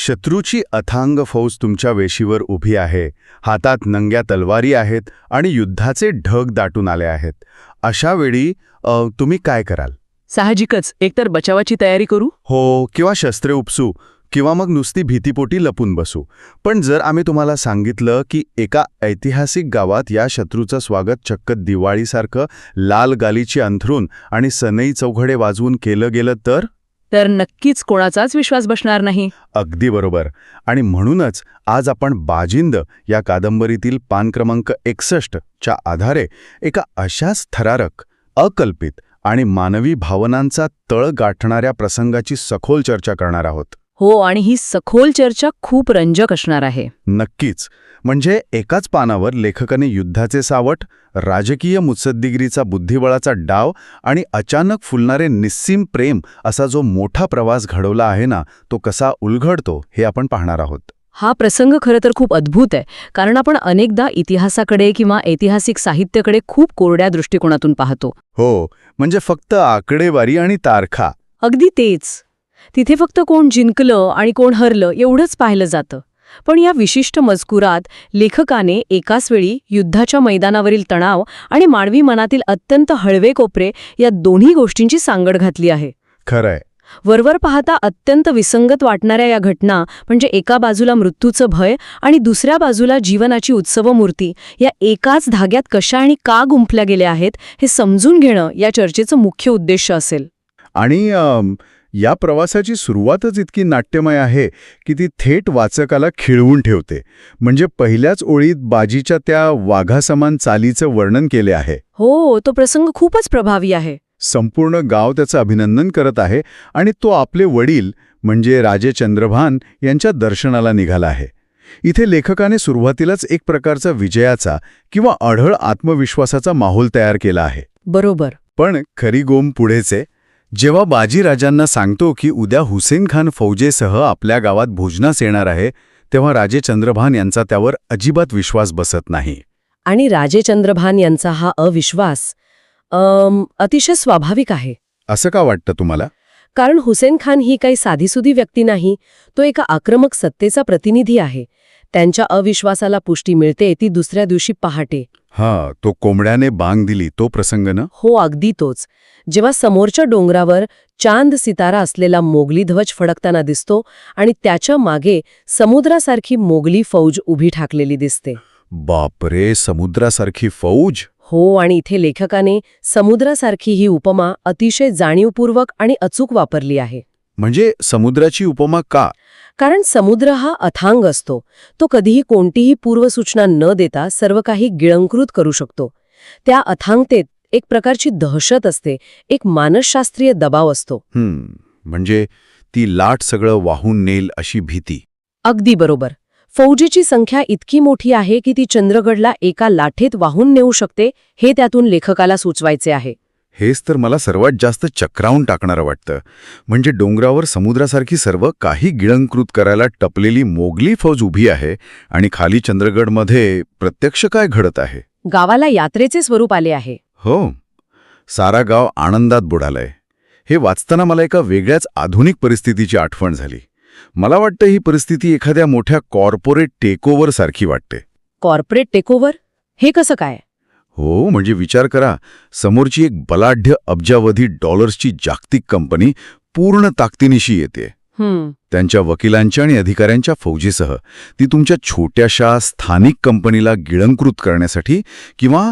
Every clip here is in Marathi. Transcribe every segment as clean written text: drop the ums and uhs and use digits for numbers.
शत्रूची अथांग फौज तुमच्या वेशीवर उभी आहे, हातात नंग्या तलवारी आहेत आणि युद्धाचे ढग दाटून आले आहेत. अशा वेळी तुम्ही काय कराल? साहजिकच एकतर बचावाची तयारी करू. हो, किंवा शस्त्रे उपसू, किंवा मग नुसती भीतीपोटी लपून बसू. पण जर आम्ही तुम्हाला सांगितलं की एका ऐतिहासिक गावात या शत्रूचं स्वागत चक्क दिवाळीसारखं लाल गालीची अंथरून आणि सनई चौघडे वाजवून केलं गेलं तर नक्कीच कोणाचाच विश्वास बसणार नाही. अगदी बरोबर. आणि म्हणूनच आज आपण बाजिंद या कादंबरीतील पान क्रमांक 61 च्या आधारे एका अशाच थरारक, अकल्पित आणि मानवी भावनांचा तळ गाठणाऱ्या प्रसंगाची सखोल चर्चा करणार आहोत. हो, आणि ही सखोल चर्चा खूप रंजक असणार आहे. नक्कीच. म्हणजे एकाच पानावर लेखकाने युद्धाचे सावट, राजकीय मुत्सद्दीगिरीचा बुद्धिबळाचा डाव आणि अचानक फुलणारे निस्सीम प्रेम असा जो मोठा प्रवास घडवला आहे ना, तो कसा उलगडतो हे आपण पाहणार आहोत. हा प्रसंग खरं तर खूप अद्भुत आहे, कारण आपण अनेकदा इतिहासाकडे किंवा ऐतिहासिक साहित्याकडे खूप कोरड्या दृष्टिकोनातून पाहतो. हो, म्हणजे फक्त आकडेवारी आणि तारखा. अगदी तेच. तिथे फक्त कोण जिंकलं आणि कोण हरलं एवढंच पाहिलं जातं. पण या विशिष्ट मजकुरात लेखकाने एकाच वेळी युद्धाच्या मैदानावरील तणाव आणि मानवी मनातील अत्यंत हळवे कोपरे या दोन्ही गोष्टींची सांगड घातली आहे. खरंय. वरवर पाहता अत्यंत विसंगत वाटणाऱ्या या घटना, म्हणजे एका बाजूला मृत्यूचं भय आणि दुसऱ्या बाजूला जीवनाची उत्सवमूर्ती, या एकाच धाग्यात कशा आणि का गुंफल्या गेल्या आहेत हे समजून घेणं या चर्चेचं मुख्य उद्देश असेल. आणि या प्रवासाची सुरुवातच इतकी नाट्यमय आहे की ती थेट वाचकाला खिळवून ठेवते. म्हणजे पहिल्याच ओळीत बाजीच्या त्या वाघासमान चालीचं वर्णन केले आहे. हो, तो प्रसंग खूपच प्रभावी आहे. संपूर्ण गाव त्याचं अभिनंदन करत आहे आणि तो आपले वडील म्हणजे राजे चंद्रभान यांच्या दर्शनाला निघाला आहे. इथे लेखकाने सुरुवातीलाच एक प्रकारचा विजयाचा किंवा अढळ आत्मविश्वासाचा माहोल तयार केला आहे. बरोबर. पण खरी गोम पुढेचे. जेव्हा बाजीराजांना सांगतो की उद्या हुसेन खान फौजेसह आपल्या गावात भोजनास येणार आहे, तेव्हा राजे चंद्रभान यांचा त्यावर अजिबात विश्वास बसत नाही. आणि राजे चंद्रभान यांचा हा अविश्वास अतिशय स्वाभाविक आहे. असं का वाटतं तुम्हाला? कारण हुसेन खान ही काही साधीसुधी व्यक्ती नाही, तो एका आक्रमक सत्तेचा प्रतिनिधी आहे. त्यांच्या अविश्वासाला पुष्टी मिळते ती दुसऱ्या दिवशी पहाटे. तो कोंबड्याने बांग दिली तो प्रसंग ना? हो, अगदी तोच. जेव्हा समोरच्या डोंगरावर चांद सितारा असलेला मोगली ध्वज फडकताना दिसतो आणि त्याच्या मागे समुद्रासारखी मोगली फौज उभी ठाकलेली दिसते. बापरे, समुद्रासारखी फौज? हो, आणि इथे लेखकाने समुद्रासारखी ही उपमा अतिशय जाणीवपूर्वक आणि अचूक वापरली आहे. म्हणजे समुद्राची उपमा का? कारण समुद्र हा अथांग असतो. तो कधीही कोणतीही पूर्वसूचना न देता सर्व काही गिळंकृत करू शकतो. त्या अथांगतेत एक प्रकारची दहशत असते, एक मानसशास्त्रीय दबाव असतो. म्हणजे ती लाट सगळं वाहून नेल अशी भीती. अगदी बरोबर. फौजेची संख्या इतकी मोठी आहे की ती चंद्रगडला एका लाठेत वाहून नेऊ शकते, हे त्यातून लेखकाला सुचवायचे आहे. हेच तर मला सर्वात जास्त चक्रावून टाकणारं वाटतं. म्हणजे डोंगरावर समुद्रासारखी सर्व काही गिळंकृत करायला टपलेली मोगली फौज उभी आहे आणि खाली चंद्रगडमध्ये प्रत्यक्ष काय घडत आहे? गावाला यात्रेचे स्वरूप आले आहे. हो, सारा गाव आनंदात बुडालंय. हे वाचताना मला एका वेगळ्याच आधुनिक परिस्थितीची आठवण झाली. मला वाटतं ही परिस्थिती एखाद्या मोठ्या कॉर्पोरेट टेकओव्हर सारखी वाटते. Corporate takeover? हे कसं काय? हो, म्हणजे विचार करा, समोरची एक बलाढ्य अब्जावधी डॉलर्सची जागतिक कंपनी पूर्ण ताकदीनिशी येते. त्यांच्या वकिलांच्या आणि अधिकाऱ्यांच्या फौजेसह ती तुमच्या छोट्याशा स्थानिक कंपनीला गिळंकृत करण्यासाठी किंवा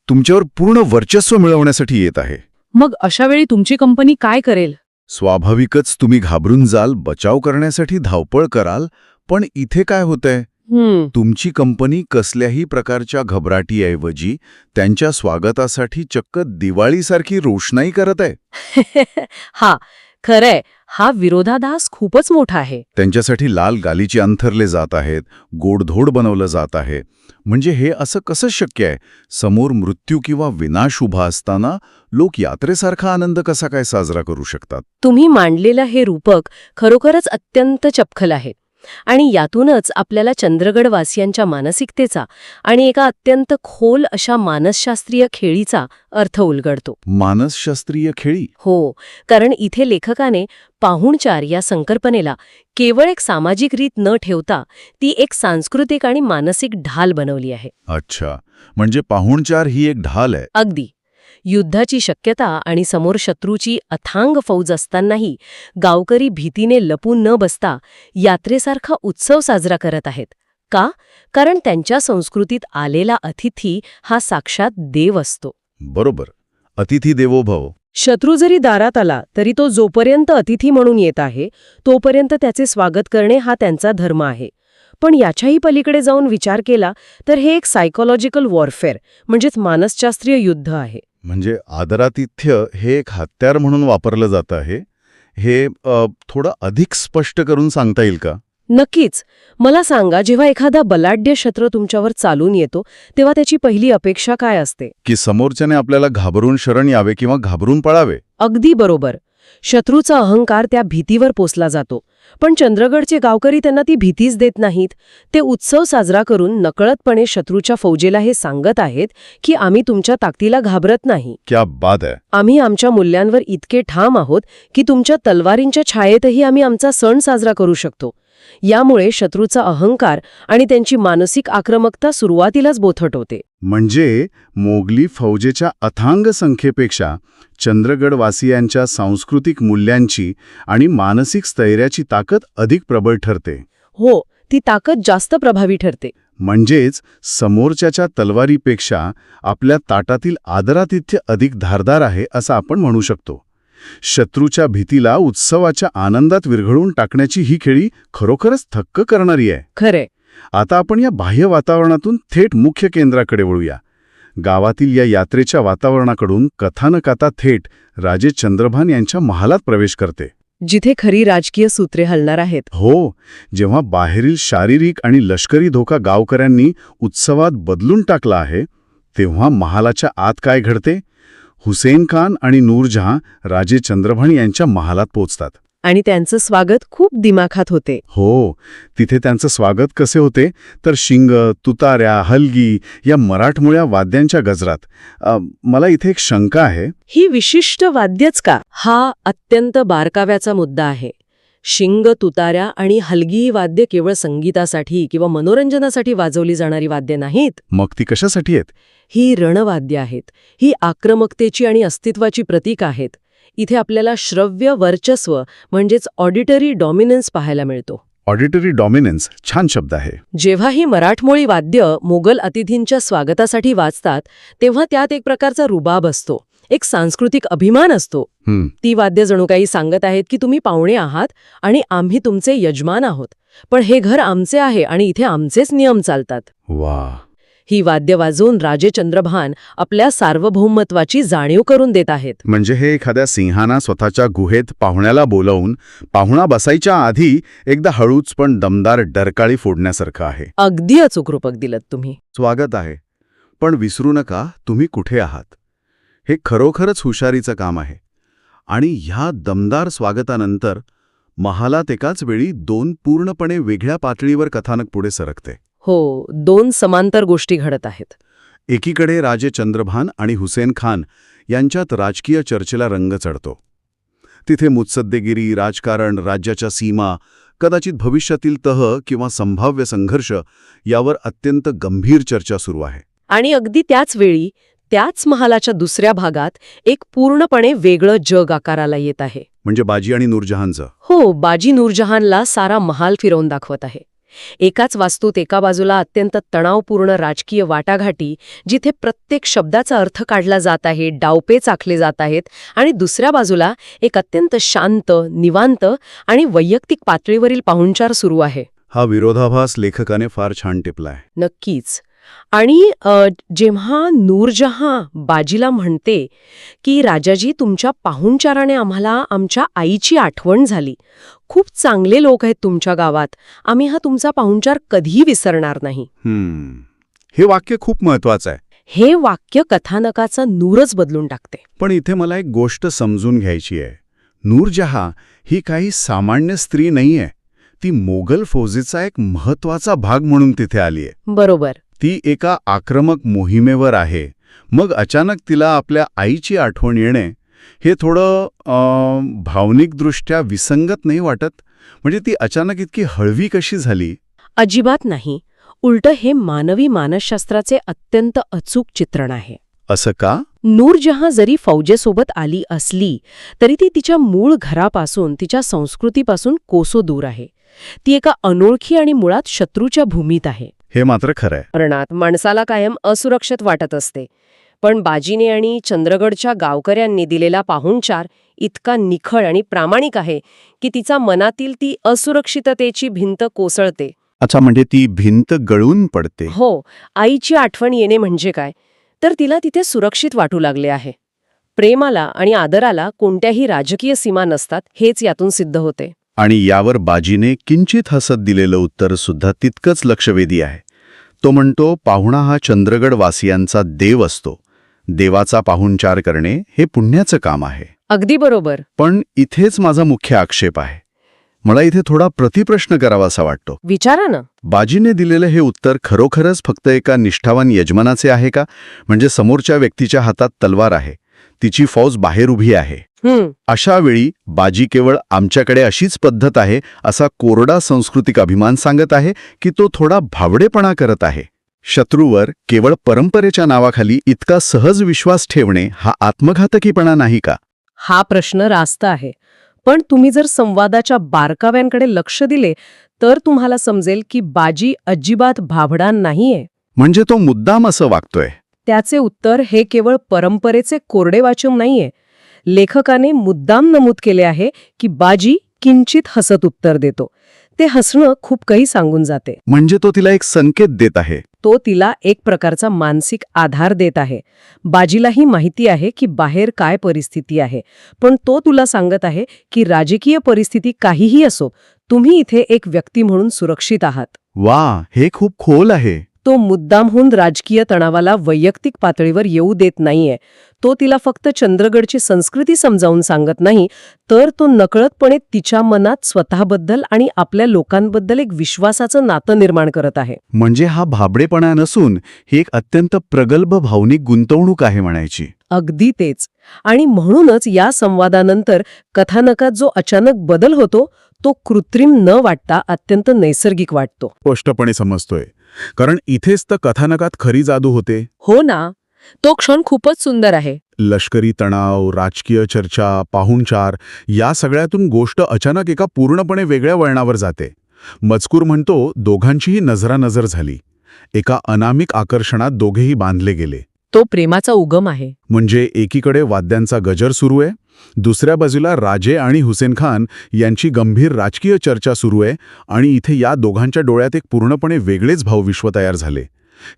तुमच्यावर पूर्ण वर्चस्व मिळवण्यासाठी येत आहे. मग अशा वेळी तुमची कंपनी काय करेल? स्वाभाविकच तुम्ही घाबरून जाल, बचाव करण्यासाठी धावपळ कराल. पण इथे काय होतंय? तुमची कंपनी कसल्याही प्रकारच्या घबराटीऐवजी त्यांच्या स्वागतासाठी चक्क दिवाळीसारखी रोषणाई करत आहे. हा, खरंय. हा विरोधाभास खूपच मोठा आहे. त्यांच्यासाठी लाल गालीची अंथरले जात आहेत, गोडधोड बनवलं जात आहे. म्हणजे हे असं कसं शक्य आहे? समोर मृत्यू किंवा विनाश उभा असताना लोक यात्रेसारखा आनंद कसा काय साजरा करू शकतात? तुम्ही मांडलेलं हे रूपक खरोखरच अत्यंत चपखल आहे. आणि यातूनच आपल्याला चंद्रगडवासियांच्या मानसिकतेचा आणि एका अत्यंत खोल अशा मानसशास्त्रीय खेळीचा अर्थ उलगडतो. मानसशास्त्रीय खेळी? हो, कारण इथे लेखकाने पाहुणचार या संकल्पनेला केवळ एक सामाजिक रीत न ठेवता ती एक सांस्कृतिक आणि मानसिक ढाल बनवली आहे. अच्छा, म्हणजे पाहुणचार ही एक ढाल आहे. अगदी. युद्धाची शक्यता आणि समोर शत्रूची अथांग फौज असतानाही गावकरी भीतीने लपून न बसता यात्रेसारखा उत्सव साजरा करत आहेत. का? कारण त्यांच्या संस्कृतीत आलेला अतिथी हा साक्षात देव असतो. बरोबर. अतिथी देवो भव. शत्रू जरी दारात आला तरी तो जोपर्यंत अतिथी म्हणून येत आहे तोपर्यंत त्याचे स्वागत करणे हा त्यांचा धर्म आहे. पण याच्याही पलीकडे जाऊन विचार केला तर हे एक सायकोलॉजिकल वॉरफेअर म्हणजेच मानसशास्त्रीय युद्ध आहे. म्हणजे आदरातिथ्य हे एक हत्यार म्हणून वापरलं जातं आहे. हे थोडं अधिक स्पष्ट करून सांगता येईल का? नक्कीच. मला सांगा, जेव्हा एखादा बलाढ्य शत्रू तुमच्यावर चालून येतो तेव्हा त्याची पहिली अपेक्षा काय असते? की समोरच्याने आपल्याला घाबरून शरण यावे किंवा घाबरून पळावे. अगदी बरोबर. शत्रूचा अहंकार त्या भीतीवर पोसला जातो. पण चंद्रगडचे गावकरी त्यांना ती भीतीच देत नाहीत. ते उत्सव साजरा करून नकळतपणे शत्रूच्या फौजेला हे सांगत आहेत की आम्ही तुमच्या ताकदीला घाबरत नाही. क्या बात आहे. आम्ही आमच्या मूल्यांवर इतके ठाम आहोत की तुमच्या तलवारींच्या छायेतही आम्ही आमचा सण साजरा करू शकतो. यामुळे शत्रूचा अहंकार आणि त्यांची मानसिक आक्रमकता सुरुवातीलाच बोथट होते. म्हणजे मोगली फौजेच्या अथांग संख्येपेक्षा चंद्रगडवासियांच्या सांस्कृतिक मूल्यांची आणि मानसिक स्थैर्याची ताकद अधिक प्रबळ ठरते. हो, ती ताकद जास्त प्रभावी ठरते. म्हणजेच समोरच्याच्या तलवारीपेक्षा आपल्या ताटातील आदरातिथ्य अधिक धारदार आहे असं आपण म्हणू शकतो. शत्रूच्या भीतीला उत्सवाच्या आनंदात विरघळून टाकण्याची ही खेळी खरोखरच थक्क करणारी आहे. खरे. आता आपण या बाह्य वातावरणातून थेट मुख्य केंद्राकडे वळूया. गावातील या यात्रेच्या वातावरणाकडून कथानकाता थेट राजे चंद्रभान यांच्या महालात प्रवेश करते. जिथे खरी राजकीय सूत्रे हलणार आहेत. हो, जेव्हा बाहेरील शारीरिक आणि लष्करी धोका गावकऱ्यांनी उत्सवात बदलून टाकला आहे तेव्हा महालाच्या आत काय घडते? हुसेन खान आणि नूरजहां राजे चंद्रभान यांच्या महालात पोचतात. आणि त्यांचं स्वागत खूप दिमाखात होते. हो, तिथे त्यांचं स्वागत कसे होते तर शिंग, तुताऱ्या, हलगी या मराठमोळ्या वाद्यांच्या गजरात. मला इथे एक शंका आहे. ही विशिष्ट वाद्यच का? हा अत्यंत बारकाव्याचा मुद्दा आहे. शिंग, तुताऱ्या आणि हलगी ही वाद्य केवळ संगीतासाठी किंवा मनोरंजनासाठी वाजवली जाणारी वाद्य नाहीत. मग ती कशासाठी आहेत? ही रणवाद्य आहेत. ही आक्रमकतेची आणि अस्तित्वाची प्रतीक आहेत. इथे आपल्याला श्रव्य वर्चस्व म्हणजेच ऑडिटरी डॉमिनन्स पाहायला मिळतो. ऑडिटरी डॉमिनन्स छान शब्द आहे. जेव्हा ही मराठमोळी वाद्य मोगल अतिथींच्या स्वागतासाठी वाजतात तेव्हा त्यात एक प्रकारचा रुबाब असतो, एक सांस्कृतिक अभिमान असतो. ती वाद्य जणू काही सांगत आहेत की तुम्ही पाहुणे आहात आणि आम्ही तुमचे यजमान आहोत, पण हे घर आमचे आहे आणि इथे आमचेच नियम चालतात. वा. ही वाद्य वाजवून राजे चंद्रभान आपल्या सार्वभौमत्वाची जाणीव करून देत आहेत. म्हणजे हे एखाद्या सिंहाना स्वतःच्या गुहेत पाहुण्याला बोलावून पाहुणा बसायच्या आधी एकदा हळूच पण दमदार डरकाळी फोडण्यासारखं आहे. अगदी अचूक रूपक दिलत तुम्ही. स्वागत आहे, पण विसरू नका तुम्ही कुठे आहात. हे खरोखरच हुशारीचं काम आहे. आणि ह्या दमदार स्वागतानंतर महालात एकाच वेळी दोन पूर्णपणे वेगळ्या पातळीवर कथानक पुढे सरकते. हो, दोन समांतर गोष्टी घडत आहेत. एकीकडे राजे चंद्रभान आणि हुसेन खान यांच्यात राजकीय चर्चेला रंग चढतो. तिथे मुत्सद्देगिरी, राजकारण, राज्याच्या सीमा, कदाचित भविष्यातील तह किंवा संभाव्य संघर्ष यावर अत्यंत गंभीर चर्चा सुरू आहे. आणि अगदी त्याच वेळी त्याच महालाच्या दुसऱ्या भागात एक पूर्णपणे वेगळं जग आकाराला येत आहे. म्हणजे बाजी आणि नूरजहानचं. हो, बाजी नूरजहानला सारा महाल फिरवून दाखवत आहे. एकाच वास्तूत एका बाजूला अत्यंत तणावपूर्ण राजकीय वाटाघाटी, जिथे प्रत्येक शब्दाचा अर्थ काढला जात आहे, डावपेच आखले जात आहेत, आणि दुसऱ्या बाजूला एक अत्यंत शांत, निवांत आणि वैयक्तिक पातळीवरील पाहुणचार सुरू आहे. हा विरोधाभास लेखकाने फार छान टिपलाय. नक्कीच. आणि जेव्हा नूरजहां बाजीला म्हणते की राजाजी, तुमच्या पाहुणचाराने आम्हाला आमच्या आईची आठवण झाली. खूप चांगले लोक आहेत तुमच्या गावात. आम्ही हा तुमचा पाहुणचार कधीही विसरणार नाही. हे वाक्य खूप महत्वाचं आहे. हे वाक्य कथानकाचा नूरच बदलून टाकते. पण इथे मला एक गोष्ट समजून घ्यायची आहे. नूरजहां ही काही सामान्य स्त्री नाहीये. ती मोगल फौजेचा एक महत्वाचा भाग म्हणून तिथे आलीये. बरोबर. ती एका आक्रमक मोहिमेवर आहे. मग अचानक तिला आपल्या आईची आठवण येणे हे थोडं भावनिकदृष्ट्या विसंगत नाही वाटत? म्हणजे ती अचानक इतकी हळवी कशी झाली? अजिबात नाही. उलटं हे मानवी मानसशास्त्राचे अत्यंत अचूक चित्रण आहे. असं का? नूरजहां जरी फौजेसोबत आली असली तरी ती तिच्या मूळ घरापासून, तिच्या संस्कृतीपासून कोसो दूर आहे. ती एका अनोळखी आणि मुळात शत्रूच्या भूमीत आहे. हे मात्र खरंय. रणात माणसाला कायम असुरक्षित वाटत असते. पण बाजीने आणि चंद्रगडच्या गावकऱ्यांनी दिलेला पाहुणचार इतका निखळ आणि प्रामाणिक आहे की तिचा मनातील ती असुरक्षिततेची भिंत कोसळते. अच्छा, म्हणजे ती भिंत गळून पडते. हो. आईची आठवण येणे म्हणजे काय, तर तिला तिथे सुरक्षित वाटू लागले आहे. प्रेमाला आणि आदराला कोणत्याही राजकीय सीमा नसतात हेच यातून सिद्ध होते. आणि यावर बाजीने किंचित हसत दिलेलं उत्तर सुद्धा तितकंच लक्षवेधी आहे. तो म्हणतो, पाहुणा हा चंद्रगड वासियांचा देव असतो. देवाचा पाहुणचार करणे हे पुण्याचं काम आहे. अगदी बरोबर. पण इथेच माझा मुख्य आक्षेप आहे. मला इथे थोडा प्रतिप्रश्न करावासा वाटतो. विचारा ना. बाजीने दिलेलं हे उत्तर खरोखरच फक्त एका निष्ठावान यजमानाचे आहे का? म्हणजे समोरच्या व्यक्तीच्या हातात तलवार आहे, तिची फौज बाहेर उभी आहे. अशा वेळी बाजी केवळ आमच्याकडे अशीच पद्धत आहे असा कोरडा सांस्कृतिक अभिमान सांगत आहे की तो थोडा भावडेपणा करत आहे? शत्रूवर केवळ परंपरेच्या नावाखाली इतका सहज विश्वास ठेवणे हा आत्मघातकीपणा नाही का? हा प्रश्न रास्त आहे. पण तुम्ही जर संवादाच्या बारकाव्यांकडे लक्ष दिले तर तुम्हाला समजेल की बाजी अजिबात भाबडा नाहीये. म्हणजे तो मुद्दाम असं वागतोय? त्याचे उत्तर हे केवळ परंपरेचे कोरडे वाचन नाहीये. लेखकाने मुद्दाम नमूद केले आहे की बाजी किंचित हसत उत्तर देतो. ते हसणं खूप काही सांगून जाते. म्हणजे तो तिला एक संकेत देत आहे. तो तिला एक प्रकारचा मानसिक आधार देत आहे. बाजीलाही माहिती आहे की बाहेर काय परिस्थिती आहे, पण तो तुला सांगत आहे की राजकीय परिस्थिती काहीही असो, तुम्ही इथे एक व्यक्ती म्हणून सुरक्षित आहात. वा, हे खूप खोल आहे. तो मुद्दामहून राजकीय तणावाला वैयक्तिक पातळीवर येऊ देत नाहीये. तो तिला फक्त चंद्रगडची संस्कृती समजावून सांगत नाही, तर तो नकळतपणे तिच्या मनात स्वतःबद्दल आणि आपल्या लोकांबद्दल एक विश्वासाचं नातं निर्माण करत आहे. म्हणजे हा भाबडेपणा नसून ही एक अत्यंत प्रगल्भ भावनिक गुंतवणूक आहे म्हणायची. अगदी तेच. आणि म्हणूनच या संवादानंतर कथानकात जो अचानक बदल होतो तो कृत्रिम न वाटता अत्यंत नैसर्गिक वाटतो. स्पष्टपणे समजतोय. कारण इथेच तर कथानकात खरी जादू होते. हो ना. तो क्षण खूपच सुंदर आहे. लष्करी तणाव, राजकीय चर्चा, पाहुणचार या सगळ्यातून गोष्ट अचानक एका पूर्णपणे वेगळ्या वळणावर जाते. मजकूर म्हणतो, दोघांचीही नजरानजर झाली. एका अनामिक आकर्षणात दोघेही बांधले गेले. तो प्रेमाचा उगम आहे. म्हणजे एकीकडे वाद्यांचा गजर सुरू आहे, दुसऱ्या बाजूला राजे आणि हुसेन खान यांची गंभीर राजकीय चर्चा सुरू आहे, आणि इथे या दोघांच्या डोळ्यात एक पूर्णपणे वेगळेच भावविश्व तयार झाले.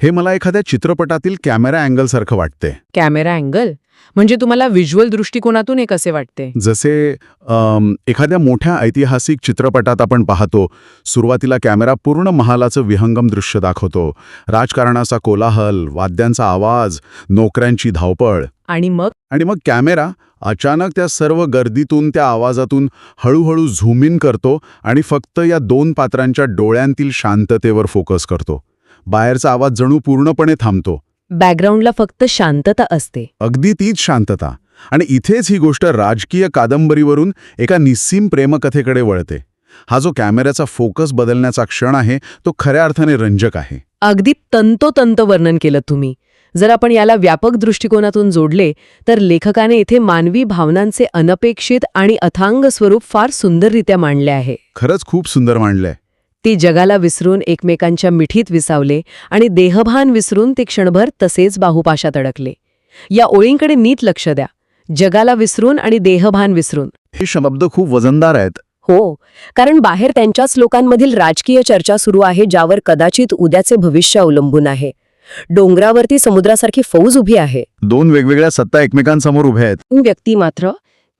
हे मला एखाद्या चित्रपटातील कॅमेरा अँगलसारखं वाटते. कॅमेरा अँगल म्हणजे तुम्हाला व्हिज्युअल दृष्टिकोनातून हे कसे वाटते? जसे एखाद्या मोठ्या ऐतिहासिक चित्रपटात आपण पाहतो, सुरुवातीला कॅमेरा पूर्ण महालाचं विहंगम दृश्य दाखवतो. राजकारणाचा कोलाहल, वाद्यांचा आवाज, नोकऱ्यांची धावपळ, आणि मग कॅमेरा अचानक त्या सर्व गर्दीतून, त्या आवाजातून हळूहळू झूम इन करतो आणि फक्त या दोन पात्रांच्या डोळ्यांतील शांततेवर फोकस करतो. बाहेरचा आवाज जणू पूर्णपणे थांबतो. बॅकग्राऊंडला फक्त शांतता असते. अगदी तीच शांतता. आणि इथेच ही गोष्ट राजकीय कादंबरीवरून एका निस्सीम प्रेमकथेकडे वळते. हा जो कॅमेऱ्याचा फोकस बदलण्याचा क्षण आहे तो खऱ्या अर्थाने रंजक आहे. अगदी तंतोतंत वर्णन केलं तुम्ही. जर आपण याला व्यापक दृष्टिकोनातून जोडले तर लेखकाने इथे मानवी भावनांचे अनपेक्षित आणि अथांग स्वरूप फार सुंदररित्या मांडले आहे. खरंच खूप सुंदर मांडलंय. ते जगाला विसरून एकमेकांच्या मिठीत विसावले आणि देहभान विसरून ते क्षणभर तसेच बाहुपाशात अडकले. या ओळींकडे नीट लक्ष द्या. जगाला विसरून आणि देहभान विसरून. हे शब्द खूप वजनदार आहेत. हो, कारण बाहेर त्यांच्याच लोकांमधील राजकीय चर्चा सुरू आहे, ज्यावर कदाचित उद्याचे भविष्य अवलंबून आहे. डोंगरावरती समुद्रासारखी फौज उभी आहे. दोन वेगवेगळ्या सत्ता एकमेकांसमोर उभ्या आहेत. व्यक्ती मात्र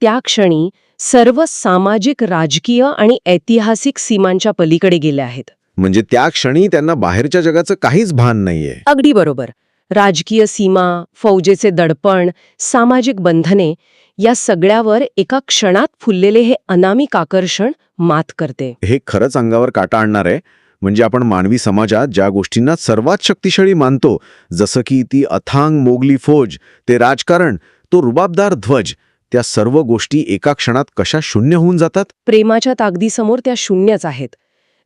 त्या क्षणी सर्व सामाजिक, राजकीय आणि ऐतिहासिक सीमांच्या पलीकडे गेले आहेत. म्हणजे त्या क्षणी त्यांना बाहेरच्या जगाचं काहीच भान नाहीये. अगदी बरोबर. राजकीय सीमा, फौजेचे दडपण, सामाजिक बंधने या सगळ्यावर एका क्षणात फुललेले हे अनामिक आकर्षण मात करते. हे खरंच अंगावर काटा आणणार आहे. म्हणजे आपण मानवी समाजात ज्या गोष्टींना सर्वात शक्तिशाली मानतो, जसं की ती अथांग मोगली फौज, ते राजकारण, तो रुबाबदार ध्वज, त्या सर्व गोष्टी एका क्षणात कशा शून्य होऊन जातात. प्रेमाच्या ताकदीसमोर त्या शून्यच आहेत.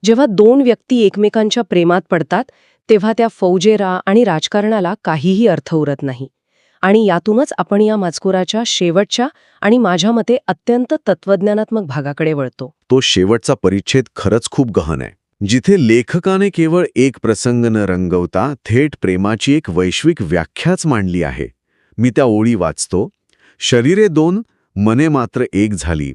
जेव्हा दोन व्यक्ती एकमेकांच्या प्रेमात पडतात तेव्हा त्या फौजेरा आणि राजकारणाला काहीही अर्थ उरत नाही. आणि यातूनच आपण या मजकुराच्या शेवटच्या आणि माझ्या मते अत्यंत तत्वज्ञानात्मक भागाकडे वळतो. तो शेवटचा परिच्छेद खरंच खूप गहन आहे, जिथे लेखकाने केवळ एक प्रसंग न रंगवता थेट प्रेमाची एक वैश्विक व्याख्याच मांडली आहे. मी त्या ओळी वाचतो. शरीरे दोन, मने मात्र एक झाली,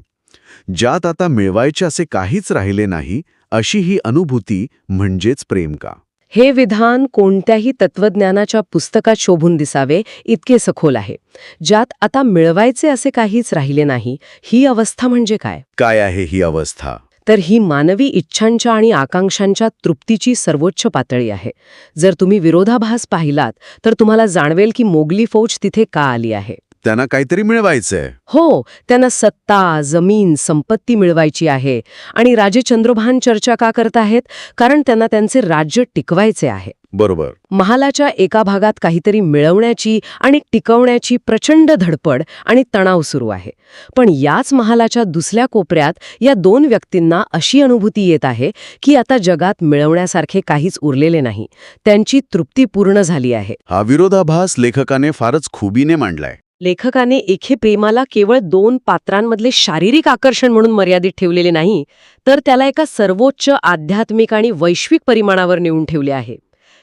ज्यात आता मिळवायचे असे काहीच राहिले नाही, अशी ही अनुभूती म्हणजेच प्रेम का. हे विधान कोणत्याही तत्वज्ञानाच्या पुस्तकात शोभून दिसावे इतके सखोल आहे. ज्यात आता मिळवायचे असे काहीच राहिले नाही, ही अवस्था म्हणजे काय? काय आहे ही अवस्था? तर ही मानवी इच्छांच्या आणि आकांक्षांच्या तृप्तीची सर्वोच्च पातळी आहे. जर तुम्ही विरोधाभास पाहिलात तर तुम्हाला जाणवेल की मोगली फौज तिथे का आली आहे. त्यांना काहीतरी मिळवायचंय. हो, त्यांना सत्ता, जमीन, संपत्ती मिळवायची आहे. आणि राजे चंद्रभान चर्चा का करत आहेत? कारण त्यांना त्यांचे राज्य टिकवायचे आहे. बरोबर. महालाच्या एका भागात काहीतरी मिळवण्याची आणि टिकवण्याची प्रचंड धडपड आणि तणाव सुरू आहे. पण याच महालाच्या दुसऱ्या कोपऱ्यात या दोन व्यक्तींना अशी अनुभूती येत आहे की आता जगात मिळवण्यासारखे काहीच उरलेले नाही. त्यांची तृप्ती पूर्ण झाली आहे. हा विरोधाभास लेखकाने फारच खुबीने मांडलाय. लेखकाने एके प्रेमाला केवळ दोन पात्रांमधले शारीरिक आकर्षण म्हणून मर्यादित ठेवलेले नाही, तर त्याला एका सर्वोच्च आध्यात्मिक आणि वैश्विक परिमाणावर नेऊन ठेवले आहे.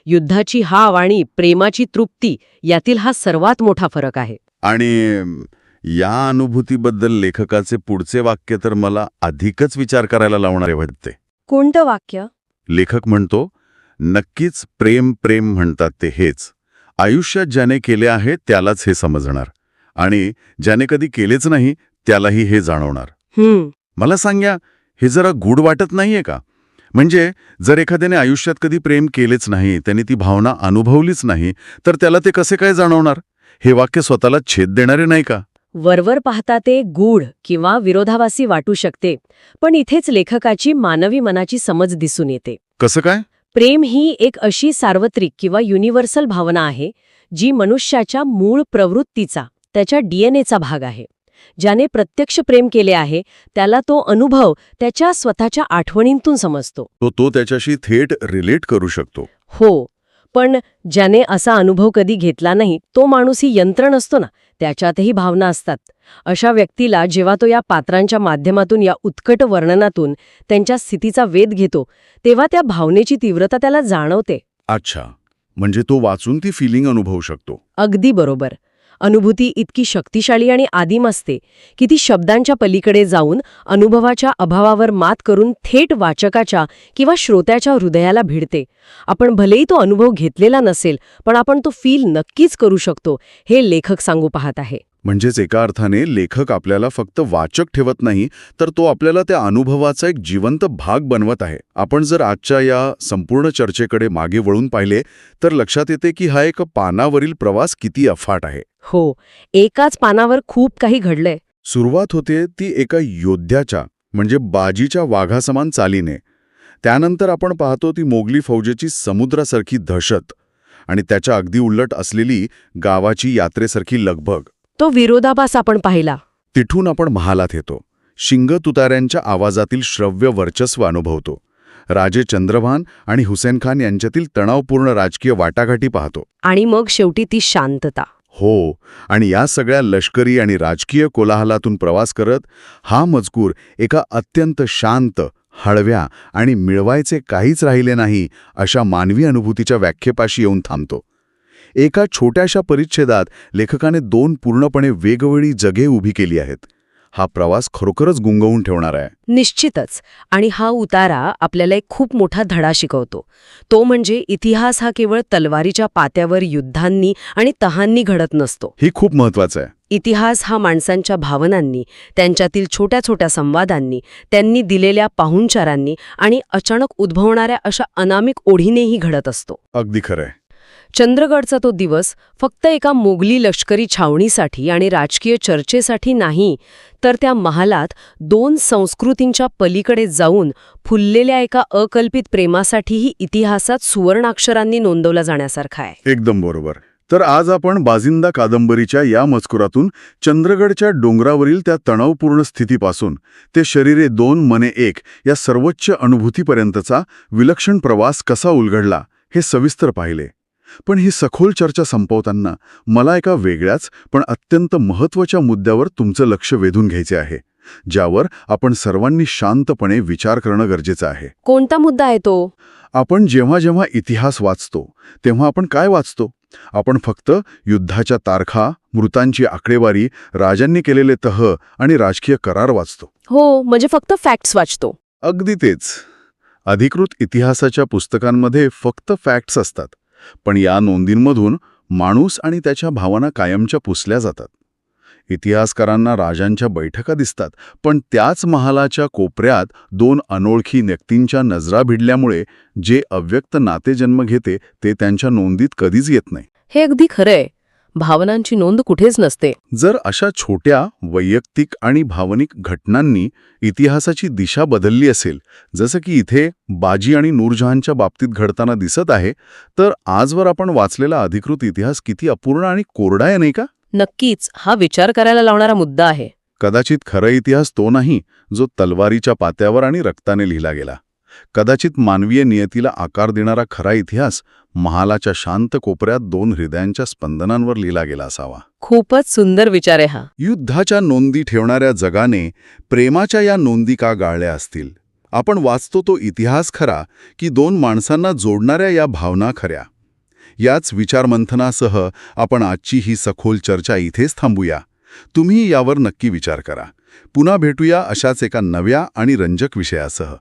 युद्धाची हाव आणि प्रेमाची तृप्ती यातील हा सर्वात मोठा फरक आहे. आणि या अनुभूतीबद्दल लेखकाचे पुढचे वाक्य तर मला अधिकच विचार करायला लावणारे वाटते. कोणतं वाक्य? लेखक म्हणतो, नक्कीच प्रेम प्रेम म्हणतात ते हेच. आयुष्यात ज्याने केले आहे त्यालाच हे समजणार, आणि ज्याने कधी केलेच नाही त्यालाही हे जाणवणार. मला सांगा, हे जरा गूढ वाटत नाहीये का? म्हणजे जर एखाद्याने आयुष्यात कधी प्रेम केलेच नाही, त्याने ती भावना अनुभवलीच नाही, तर त्याला ते कसे काय जाणवणार? हे वाक्य स्वतःला छेद देणारे नाही का? वरवर पाहता ते गूढ किंवा विरोधाभासी वाटू शकते, पण इथेच लेखकाची मानवी मनाची समज दिसून येते. कसं काय? प्रेम ही एक अशी सार्वत्रिक किंवा युनिव्हर्सल भावना आहे जी मनुष्याच्या मूळ प्रवृत्तीचा, त्याच्या डीएनएचा भाग आहे. ज्याने प्रत्यक्ष प्रेम केले आहे त्याला तो अनुभव त्याच्या स्वतःच्या आठवणींतून समजतो. तो त्याच्याशी थेट रिलेट करू शकतो. हो, पण ज्याने असा अनुभव कधी घेतला नाही तो माणूस ही यंत्र नसतो ना, त्याच्यातही भावना असतात. अशा व्यक्तीला जेव्हा तो या पात्रांच्या माध्यमातून, या उत्कट वर्णनातून त्यांच्या स्थितीचा वेध घेतो, तेव्हा त्या भावनेची तीव्रता त्याला जाणवते. अच्छा, म्हणजे तो वाचून ती फिलिंग अनुभवू शकतो. अगदी बरोबर. अनुभूती इतकी शक्तिशाली आणि आदिम असते की ती शब्दांच्या पलीकडे जाऊन अनुभवाच्या अभावावर मात करून थेट वाचकाच्या किंवा श्रोत्याच्या हृदयाला भिडते. आपण भलेही तो अनुभव घेतलेला नसेल, पण आपण तो फील नक्कीच करू शकतो, हे लेखक सांगू पाहत आहे. म्हणजेच एका अर्थाने लेखक आपल्याला फक्त वाचक ठेवत नाही, तर तो आपल्याला त्या अनुभवाचा एक जिवंत भाग बनवत आहे. आपण जर आजच्या या संपूर्ण चर्चेकडे मागे वळून पाहिले तर लक्षात येते की हा एक पानावरील प्रवास किती अफाट आहे. हो, एकाच पानावर खूप काही घडलंय. सुरुवात होते ती एका योद्ध्याच्या, म्हणजे बाजीच्या वाघासमान चालीने. त्यानंतर आपण पाहतो ती मोगली फौजेची समुद्रासारखी दहशत, आणि त्याच्या अगदी उलट असलेली गावाची यात्रेसारखी लगबग. तो विरोधाभास आपण पाहिला. तिथून आपण महालात येतो. शिंग तुताऱ्यांच्या आवाजातील श्रव्य वर्चस्व अनुभवतो. राजे चंद्रभान आणि हुसेन खान यांच्यातील तणावपूर्ण राजकीय वाटाघाटी पाहतो. आणि मग शेवटी ती शांतता. हो, आणि या सगळ्या लष्करी आणि राजकीय कोलाहलातून प्रवास करत हा मजकूर एका अत्यंत शांत, हळव्या आणि मिळवायचे काहीच राहिले नाही अशा मानवी अनुभूतीच्या व्याख्येपाशी येऊन थांबतो. एका छोट्याशा परिच्छेदात लेखकाने दोन पूर्णपणे वेगवेगळी जगे उभी केली आहेत. हा प्रवास खरोखरच गुंगवून ठेवणार आहे. निश्चितच. आणि हा उतारा आपल्याला एक खूप मोठा धडा शिकवतो. तो म्हणजे इतिहास हा केवळ तलवारीच्या पात्यावर युद्धांनी आणि तहांनी घडत नसतो. ही खूप महत्वाचं आहे. इतिहास हा माणसांच्या भावनांनी, त्यांच्यातील छोट्या छोट्या संवादांनी, त्यांनी दिलेल्या पाहुणचारांनी आणि अचानक उद्भवणाऱ्या अशा अनामिक ओढीनेही घडत असतो. अगदी खरंय. चंद्रगडचा तो दिवस फक्त एका मोगली लष्करी छावणीसाठी आणि राजकीय चर्चेसाठी नाही, तर त्या महालात दोन संस्कृतींच्या पलीकडे जाऊन फुललेल्या एका अकल्पित प्रेमासाठीही इतिहासात सुवर्णाक्षरांनी नोंदवला जाण्यासारखा आहे. एकदम बरोबर. तर आज आपण बाजिंदा कादंबरीच्या या मजकुरातून चंद्रगडच्या डोंगरावरील त्या तणावपूर्ण स्थितीपासून ते शरीरे दोन मने एक या सर्वोच्च अनुभूतीपर्यंतचा विलक्षण प्रवास कसा उलगडला हे सविस्तर पाहिले. पण ही सखोल चर्चा संपवताना मला एका वेगळ्याच पण अत्यंत महत्त्वाच्या मुद्द्यावर तुमचं लक्ष वेधून घ्यायचे आहे, ज्यावर आपण सर्वांनी शांतपणे विचार करणं गरजेचं आहे. कोणता मुद्दा आहे तो? आपण जेव्हा जेव्हा इतिहास वाचतो तेव्हा आपण काय वाचतो? आपण फक्त युद्धाच्या तारखा, मृतांची आकडेवारी, राजांनी केलेले तह आणि राजकीय करार वाचतो. हो, म्हणजे फक्त फॅक्ट्स वाचतो. अगदी तेच. अधिकृत इतिहासाच्या पुस्तकांमध्ये फक्त फॅक्ट्स असतात, पण या नोंदींमधून माणूस आणि त्याच्या भावना कायमच्या पुसल्या जातात. इतिहासकारांना राजांच्या बैठका दिसतात, पण त्याच महालाच्या कोपऱ्यात दोन अनोळखी व्यक्तींच्या नजरा भिडल्यामुळे जे अव्यक्त नाते जन्म घेते ते त्यांच्या नोंदीत कधीच येत नाही. हे अगदी खरंय. भावनांची नोंद कुठेच नसते. जर अशा छोट्या वैयक्तिक आणि भावनिक घटनांनी इतिहासाची दिशा बदलली असेल, जसं की इथे बाजी आणि नूरजहानच्या बाबतीत घडताना दिसत आहे, तर आजवर आपण वाचलेला अधिकृत इतिहास किती अपूर्ण आणि कोरडा आहे, नाही का? नक्कीच हा विचार करायला लावणारा मुद्दा आहे. कदाचित खरा इतिहास तो नाही जो तलवारीच्या पात्यावर आणि रक्ताने लिहिला गेला. कदाचित मानवीय नियतीला आकार देणारा खरा इतिहास महालाच्या शांत कोपऱ्यात दोन हृदयांच्या स्पंदनांवर लिहिला गेला असावा. खूपच सुंदर विचार आहे हा. युद्धाच्या नोंदी ठेवणाऱ्या जगाने प्रेमाच्या या नोंदी का गाळल्या असतील? आपण वाचतो तो इतिहास खरा की दोन माणसांना जोडणाऱ्या या भावना खऱ्या? याच विचारमंथनासह आपण आजची ही सखोल चर्चा इथेच थांबूया. तुम्ही यावर नक्की विचार करा. पुन्हा भेटूया अशाच एका नव्या आणि रंजक विषयासह.